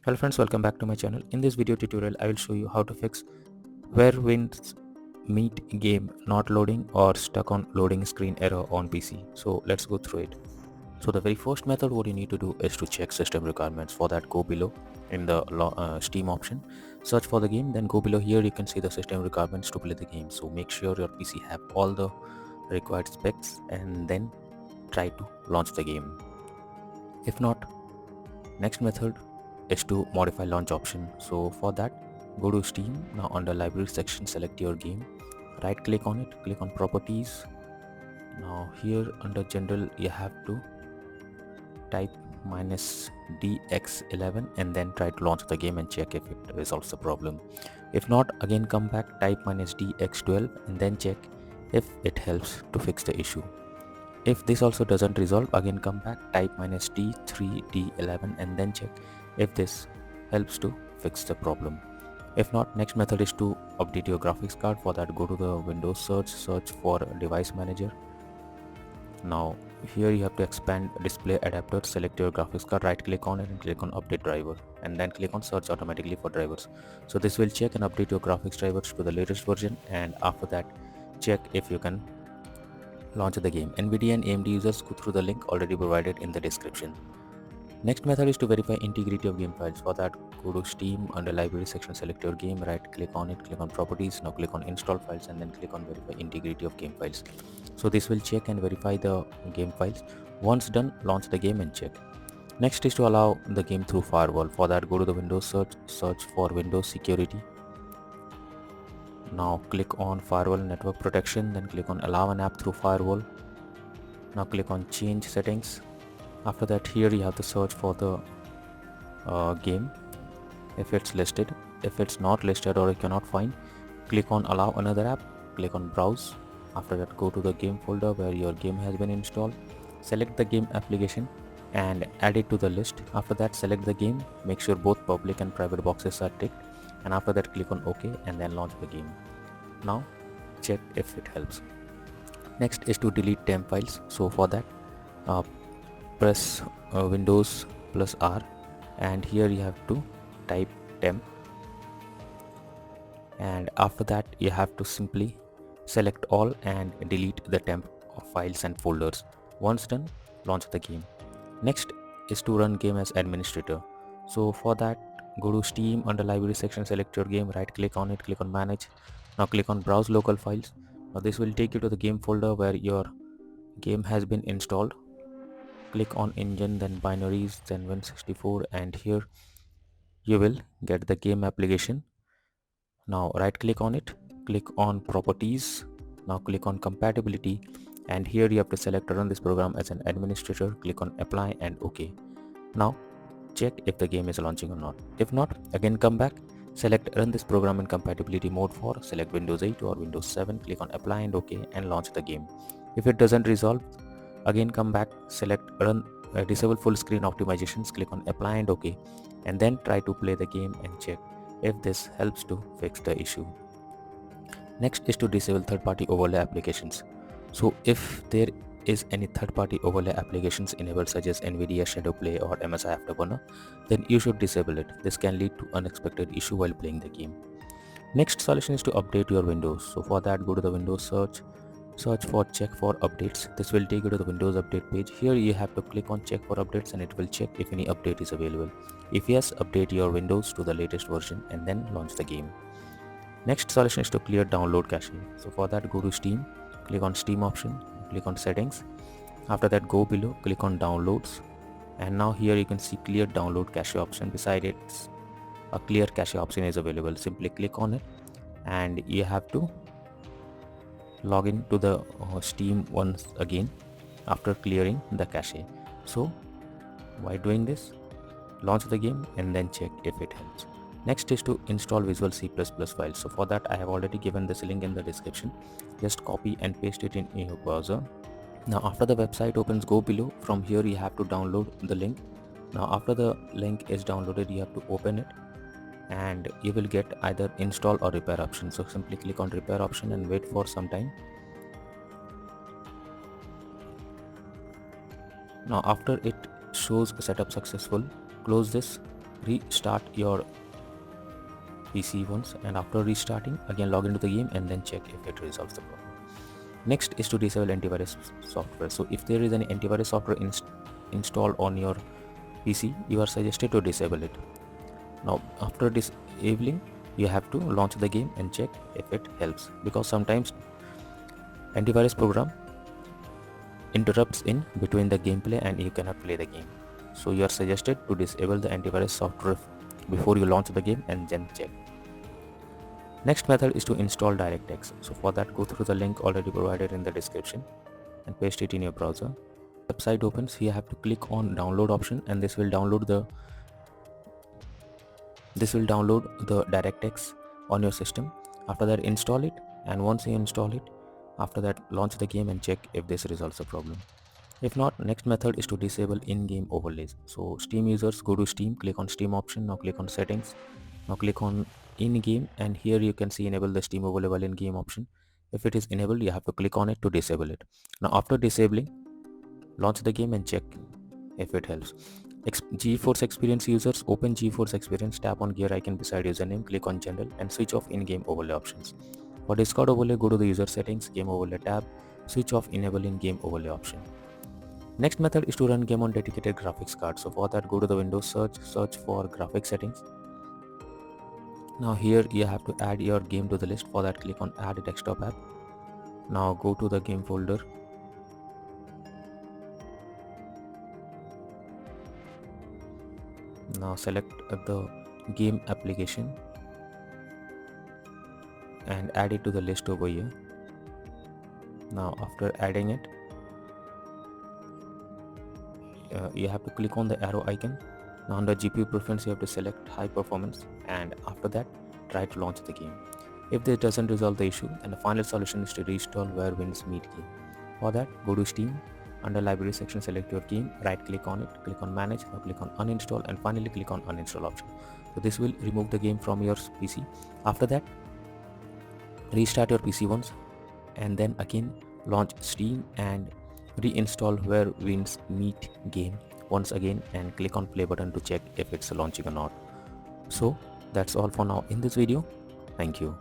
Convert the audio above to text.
Hello friends, welcome back to my channel. In this video tutorial, I will show you how to fix where winds meet game not loading or stuck on loading screen error on PC. So let's go through it. So the very first method what you need to do is to check system requirements. For that, go below in the Steam option, search for the game, then go below here you can see the system requirements to play the game. So make sure your PC have all the required specs and then try to launch the game. If not, next method is to modify launch option. So for that, go to Steam. Now under library section, select your game, right click on it, click on properties. Now here under general you have to type -dx11 and then try to launch the game and check if it resolves the problem. If not, again come back, type -dx12 and then check if it helps to fix the issue. If this also doesn't resolve, again come back, type -d3d11 and then check if this helps to fix the problem. If not, next method is to update your graphics card. For that, go to the Windows search for device manager. Now here you have to expand display adapter, select your graphics card, right click on it and click on update driver and then click on search automatically for drivers. So this will check and update your graphics drivers to the latest version, and after that check if you can launch the game. NVIDIA and AMD users go through the link already provided in the description. Next method is to verify integrity of game files. For that, go to Steam, under library section, select your game, right click on it, click on properties. Now click on install files and then click on verify integrity of game files. So this will check and verify the game files. Once done, launch the game and check. Next is to allow the game through firewall. For that, go to the Windows search for Windows security. Now click on firewall network protection, then click on allow an app through firewall. Now click on change settings. After that, here you have to search for the game if it's listed. If it's not listed or you cannot find, click on allow another app, click on browse. After that, go to the game folder where your game has been installed, select the game application and add it to the list. After that, select the game, make sure both public and private boxes are ticked, and after that click on OK and then launch the game. Now check if it helps. Next is to delete temp files. So for that, press Windows plus R and here you have to type temp, and after that you have to simply select all and delete the temp files and folders. Once done, launch the game. Next is to run game as administrator. So for that, go to Steam, under library section, select your game, right click on it, click on manage. Now click on browse local files. Now this will take you to the game folder where your game has been installed. Click on engine, then binaries, then Win64, and here you will get the game application. Now right click on it, click on properties. Now click on compatibility and here you have to select run this program as an administrator. Click on apply and OK. Now check if the game is launching or not. If not, again come back, select run this program in compatibility mode for, select Windows 8 or Windows 7, click on apply and OK and launch the game. If it doesn't resolve, again come back, select run disable full screen optimizations, click on apply and OK and then try to play the game and check if this helps to fix the issue. Next is to disable third-party overlay applications. So if there is any third-party overlay applications enabled such as NVIDIA Shadow Play or MSI Afterburner, then you should disable it. This can lead to unexpected issue while playing the game. Next solution is to update your Windows. So for that, go to the Windows search for check for updates. This will take you to the Windows update page. Here you have to click on check for updates and it will check if any update is available. If yes, update your Windows to the latest version and then launch the game. Next solution is to clear download cache. So for that, go to Steam, click on Steam option, click on settings. After that, go below, click on downloads, and now here you can see clear download cache option. Beside it, a clear cache option is available. Simply click on it and you have to log in to the Steam once again after clearing the cache. So by doing this, launch the game and then check if it helps. Next is to install Visual C++ files. So for that, I have already given this link in the description. Just copy and paste it in your browser. Now after the website opens, go below. From here you have to download the link. Now after the link is downloaded, you have to open it and you will get either install or repair option. So simply click on repair option and wait for some time. Now after it shows setup successful, close this restart your PC once, and after restarting again log into the game and then check if it resolves the problem. Next is to disable antivirus software. So if there is any antivirus software installed on your PC, you are suggested to disable it. Now after disabling, you have to launch the game and check if it helps, because sometimes antivirus program interrupts in between the gameplay and you cannot play the game. So you are suggested to disable the antivirus software before you launch the game and then check. Next method is to install DirectX. So for that, go through the link already provided in the description and paste it in your browser. Website opens, you have to click on download option, and this will download the DirectX on your system. After that, install it, and once you install it, after that launch the game and check if this resolves the problem. If not, next method is to disable in-game overlays. So Steam users, go to Steam, click on Steam option, now click on settings, now click on in-game, and here you can see enable the Steam overlay in-game option. If it is enabled, you have to click on it to disable it. Now after disabling, launch the game and check if it helps. GeForce Experience users, open GeForce Experience, tap on gear icon beside username, click on general and switch off in-game overlay options. For Discord overlay, go to the user settings, game overlay tab, switch off enable in-game overlay option. Next method is to run game on dedicated graphics card. So for that, go to the Windows search for graphics settings. Now here you have to add your game to the list. For that, click on add desktop app. Now go to the game folder. Now select the game application and add it to the list over here. Now after adding it, you have to click on the arrow icon. Now under GPU preference, you have to select high performance, and after that try to launch the game. If this doesn't resolve the issue, then the final solution is to reinstall where wins meet game. For that, go to Steam, under library section select your game, right click on it, click on manage, now click on uninstall, and finally click on uninstall option. So this will remove the game from your PC. After that, restart your PC once, and then again launch Steam and reinstall where wins meet game once again, and click on play button to check if it's launching or not. So that's all for now in this video. Thank you.